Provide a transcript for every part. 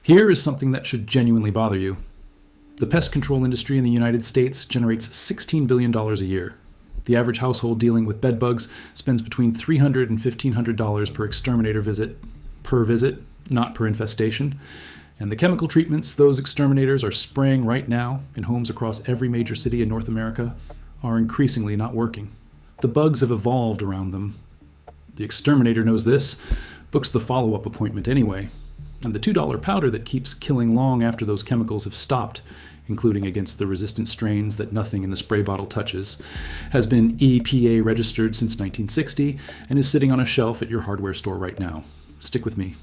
Here is something that should genuinely bother you. The pest control industry in the United States generates $16 billion a year. The average household dealing with bed bugs spends between $300 and $1,500 per exterminator visit, not per infestation. And the chemical treatments those exterminators are spraying right now in homes across every major city in North America are increasingly not working. The bugs have evolved around them. The exterminator knows this, books the follow-up appointment anyway. And the $2 powder that keeps killing long after those chemicals have stopped, including against the resistant strains that nothing in the spray bottle touches, has been EPA registered since 1960 and is sitting on a shelf at your hardware store right now. Stick with me.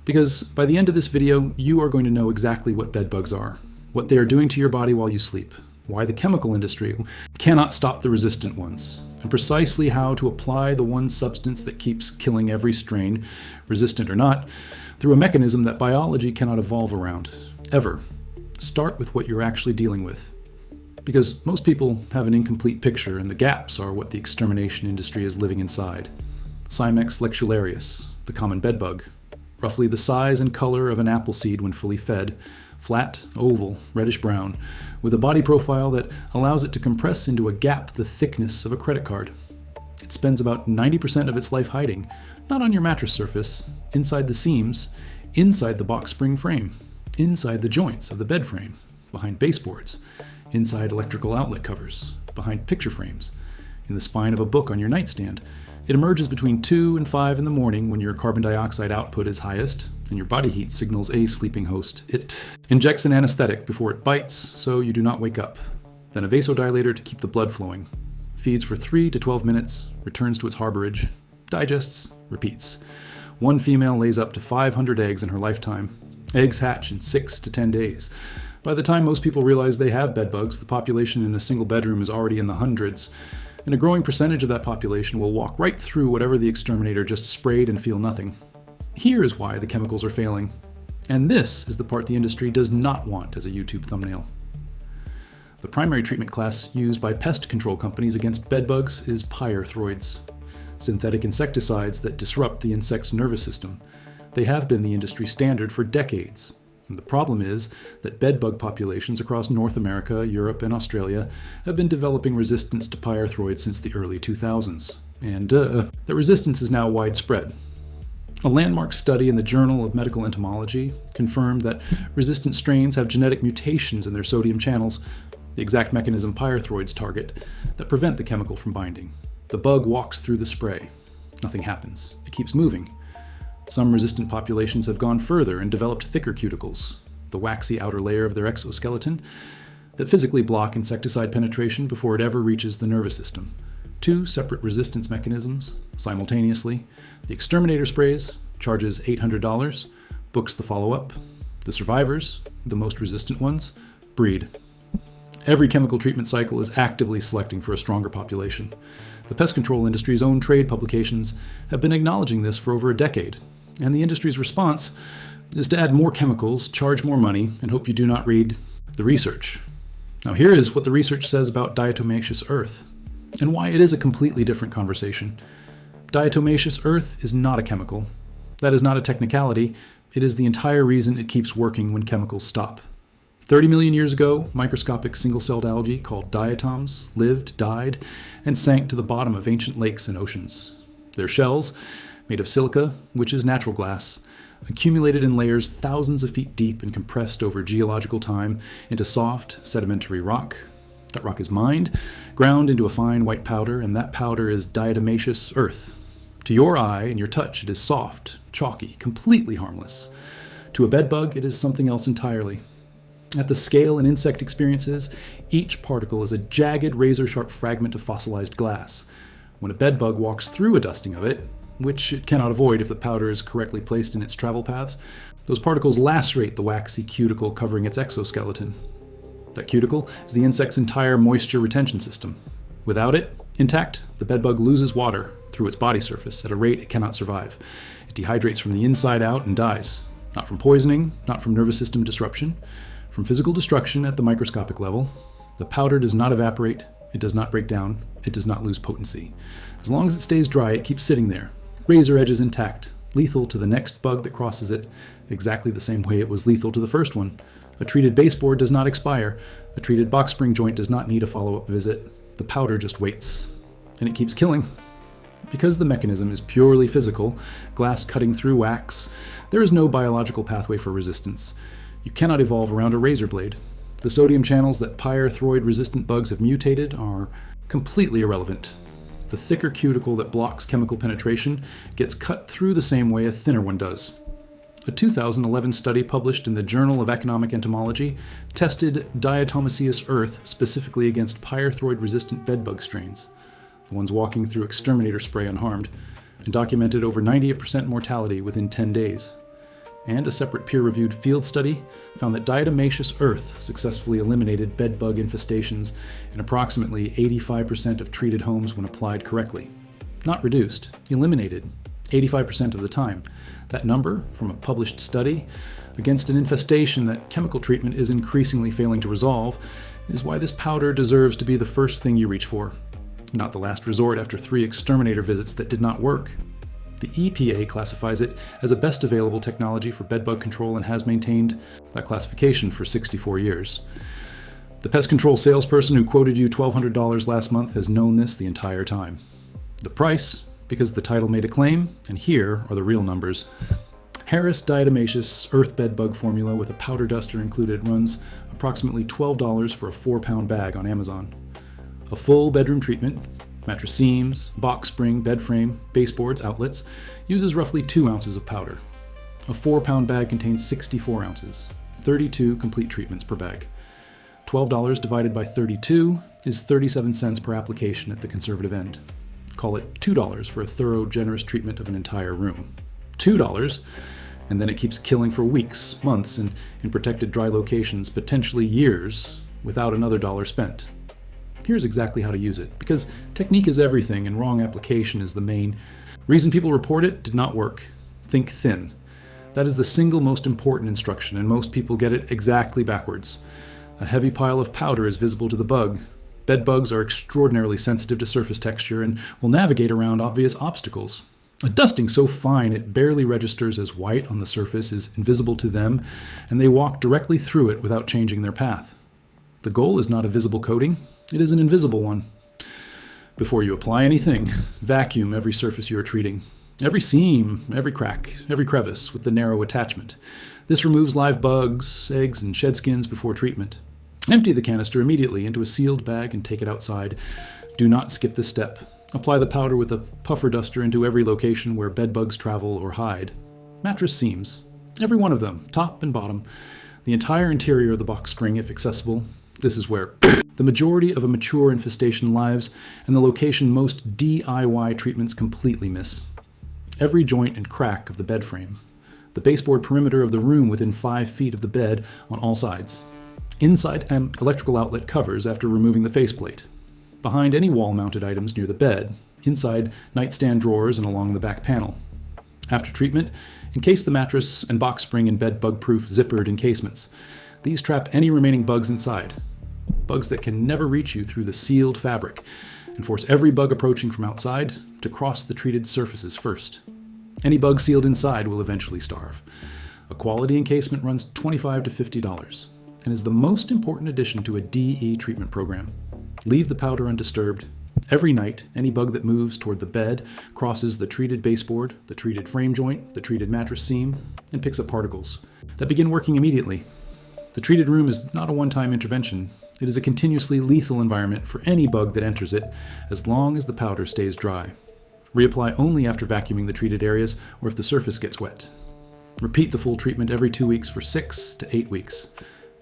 Because by the end of this video, you are going to know exactly what bed bugs are, what they are doing to your body while you sleep, why the chemical industry cannot stop the resistant ones, and precisely how to apply the one substance that keeps killing every strain, resistant or not, through a mechanism that biology cannot evolve around, ever. Start with what you're actually dealing with. Because most people have an incomplete picture, and the gaps are what the extermination industry is living inside. Cymex lectularius, the common bedbug, roughly the size and color of an apple seed when fully fed, flat, oval, reddish-brown, with a body profile that allows it to compress into a gap the thickness of a credit card. It spends about 90% of its life hiding, not on your mattress surface, inside the seams, inside the box spring frame, inside the joints of the bed frame, behind baseboards, inside electrical outlet covers, behind picture frames, in the spine of a book on your nightstand. It emerges between 2 and 5 in the morning when your carbon dioxide output is highest and your body heat signals a sleeping host. It injects an anesthetic before it bites so you do not wake up, then a vasodilator to keep the blood flowing, feeds for 3 to 12 minutes, returns to its harborage, digests, repeats. One female lays up to 500 eggs in her lifetime. Eggs hatch in 6 to 10 days. By the time most people realize they have bedbugs, the population in a single bedroom is already in the hundreds, and a growing percentage of that population will walk right through whatever the exterminator just sprayed and feel nothing. Here is why the chemicals are failing. And this is the part the industry does not want as a YouTube thumbnail. The primary treatment class used by pest control companies against bedbugs is pyrethroids, synthetic insecticides that disrupt the insect's nervous system. They have been the industry standard for decades. And the problem is that bedbug populations across North America, Europe, and Australia have been developing resistance to pyrethroids since the early 2000s. And the resistance is now widespread. A landmark study in the Journal of Medical Entomology confirmed that resistant strains have genetic mutations in their sodium channels, the exact mechanism pyrethroids target, that prevent the chemical from binding. The bug walks through the spray. Nothing happens. It keeps moving. Some resistant populations have gone further and developed thicker cuticles, the waxy outer layer of their exoskeleton, that physically block insecticide penetration before it ever reaches the nervous system. 2 separate resistance mechanisms, simultaneously. The exterminator sprays, charges $800, books the follow-up. The survivors, the most resistant ones, breed. Every chemical treatment cycle is actively selecting for a stronger population. The pest control industry's own trade publications have been acknowledging this for over a decade, and the industry's response is to add more chemicals, charge more money, and hope you do not read the research. Now here is what the research says about diatomaceous earth, and why it is a completely different conversation. Diatomaceous earth is not a chemical. That is not a technicality. It is the entire reason it keeps working when chemicals stop. 30 million years ago, microscopic single-celled algae called diatoms lived, died, and sank to the bottom of ancient lakes and oceans. Their shells, made of silica, which is natural glass, accumulated in layers thousands of feet deep and compressed over geological time into soft, sedimentary rock. That rock is mined, ground into a fine white powder, and that powder is diatomaceous earth. To your eye and your touch, it is soft, chalky, completely harmless. To a bedbug, it is something else entirely. At the scale an insect experiences, each particle is a jagged, razor-sharp fragment of fossilized glass. When a bedbug walks through a dusting of it, which it cannot avoid if the powder is correctly placed in its travel paths, those particles lacerate the waxy cuticle covering its exoskeleton. That cuticle is the insect's entire moisture retention system. Without it, intact, the bedbug loses water through its body surface at a rate it cannot survive. It dehydrates from the inside out and dies. Not from poisoning, not from nervous system disruption, from physical destruction at the microscopic level. The powder does not evaporate, it does not break down, it does not lose potency. As long as it stays dry, it keeps sitting there, razor edges intact, lethal to the next bug that crosses it, exactly the same way it was lethal to the first one. A treated baseboard does not expire. A treated box spring joint does not need a follow-up visit. The powder just waits. And it keeps killing. Because the mechanism is purely physical, glass cutting through wax, there is no biological pathway for resistance. You cannot evolve around a razor blade. The sodium channels that pyrethroid-resistant bugs have mutated are completely irrelevant. The thicker cuticle that blocks chemical penetration gets cut through the same way a thinner one does. A 2011 study published in the Journal of Economic Entomology tested Diatomaceous earth specifically against pyrethroid-resistant bedbug strains, the ones walking through exterminator spray unharmed, and documented over 98% mortality within 10 days. And a separate peer-reviewed field study found that diatomaceous earth successfully eliminated bedbug infestations in approximately 85% of treated homes when applied correctly. Not reduced, eliminated, 85% of the time. That number, from a published study, against an infestation that chemical treatment is increasingly failing to resolve, is why this powder deserves to be the first thing you reach for, not the last resort after 3 exterminator visits that did not work. The EPA classifies it as a best available technology for bedbug control and has maintained that classification for 64 years. The pest control salesperson who quoted you $1,200 last month has known this the entire time. The price, because the title made a claim, and here are the real numbers. Harris Diatomaceous Earth Bedbug Formula with a powder duster included runs approximately $12 for a 4-pound bag on Amazon. A full bedroom treatment, mattress seams, box spring, bed frame, baseboards, outlets, uses roughly 2 ounces of powder. A 4-pound bag contains 64 ounces, 32 complete treatments per bag. $12 divided by 32 is 37 cents per application at the conservative end. Call it $2 for a thorough, generous treatment of an entire room. $2, and then it keeps killing for weeks, months, and in protected dry locations, potentially years, without another dollar spent. Here's exactly how to use it, because technique is everything and wrong application is the main reason people report it did not work. Think thin. That is the single most important instruction, and most people get it exactly backwards. A heavy pile of powder is visible to the bug. Bed bugs are extraordinarily sensitive to surface texture and will navigate around obvious obstacles. A dusting so fine it barely registers as white on the surface is invisible to them, and they walk directly through it without changing their path. The goal is not a visible coating, it is an invisible one. Before you apply anything, vacuum every surface you are treating. Every seam, every crack, every crevice with the narrow attachment. This removes live bugs, eggs, and shed skins before treatment. Empty the canister immediately into a sealed bag and take it outside. Do not skip this step. Apply the powder with a puffer duster into every location where bed bugs travel or hide. Mattress seams. Every one of them, top and bottom. The entire interior of the box spring, if accessible. This is where the majority of a mature infestation lives, and the location most DIY treatments completely miss. Every joint and crack of the bed frame. The baseboard perimeter of the room within 5 feet of the bed on all sides. Inside electrical outlet covers after removing the faceplate. Behind any wall-mounted items near the bed. Inside nightstand drawers and along the back panel. After treatment, encase the mattress and box spring in bed bug-proof zippered encasements. These trap any remaining bugs inside. Bugs that can never reach you through the sealed fabric, and force every bug approaching from outside to cross the treated surfaces first. Any bug sealed inside will eventually starve. A quality encasement runs $25 to $50 and is the most important addition to a DE treatment program. Leave the powder undisturbed. Every night, any bug that moves toward the bed crosses the treated baseboard, the treated frame joint, the treated mattress seam, and picks up particles that begin working immediately. The treated room is not a one-time intervention. It is a continuously lethal environment for any bug that enters it, as long as the powder stays dry. Reapply only after vacuuming the treated areas or if the surface gets wet. Repeat the full treatment every 2 weeks for 6 to 8 weeks.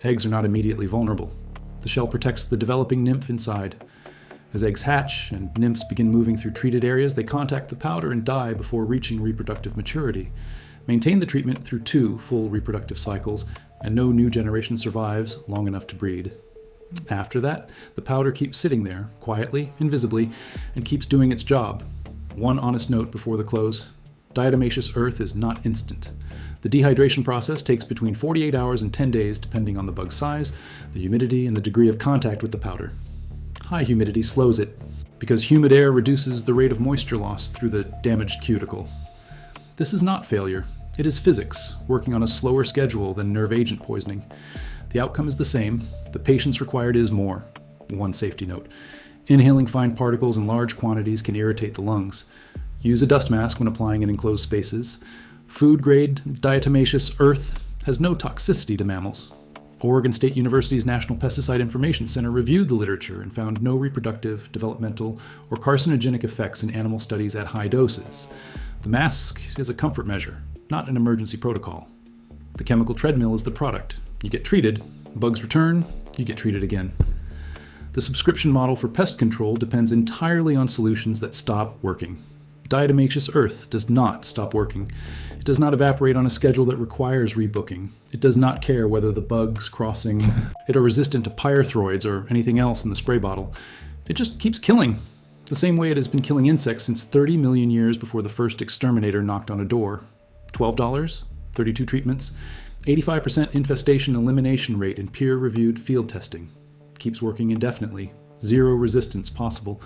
Eggs are not immediately vulnerable. The shell protects the developing nymph inside. As eggs hatch and nymphs begin moving through treated areas, they contact the powder and die before reaching reproductive maturity. Maintain the treatment through 2 full reproductive cycles, and no new generation survives long enough to breed. After that, the powder keeps sitting there, quietly, invisibly, and keeps doing its job. One honest note before the close: diatomaceous earth is not instant. The dehydration process takes between 48 hours and 10 days depending on the bug's size, the humidity, and the degree of contact with the powder. High humidity slows it, because humid air reduces the rate of moisture loss through the damaged cuticle. This is not failure. It is physics, working on a slower schedule than nerve agent poisoning. The outcome is the same. The patience required is more. One safety note. Inhaling fine particles in large quantities can irritate the lungs. Use a dust mask when applying in enclosed spaces. Food-grade diatomaceous earth has no toxicity to mammals. Oregon State University's National Pesticide Information Center reviewed the literature and found no reproductive, developmental, or carcinogenic effects in animal studies at high doses. The mask is a comfort measure, not an emergency protocol. The chemical treadmill is the product. You get treated, bugs return, you get treated again. The subscription model for pest control depends entirely on solutions that stop working. Diatomaceous earth does not stop working. It does not evaporate on a schedule that requires rebooking. It does not care whether the bugs crossing it are resistant to pyrethroids or anything else in the spray bottle. It just keeps killing, the same way it has been killing insects since 30 million years before the first exterminator knocked on a door. $12, 32 treatments, 85% infestation elimination rate in peer-reviewed field testing. Keeps working indefinitely. Zero resistance possible.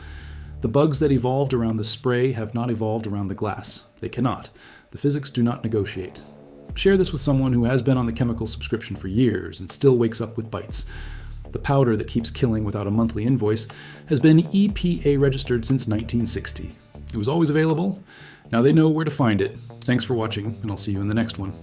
The bugs that evolved around the spray have not evolved around the glass. They cannot. The physics do not negotiate. Share this with someone who has been on the chemical subscription for years and still wakes up with bites. The powder that keeps killing without a monthly invoice has been EPA registered since 1960. It was always available. Now they know where to find it. Thanks for watching, and I'll see you in the next one.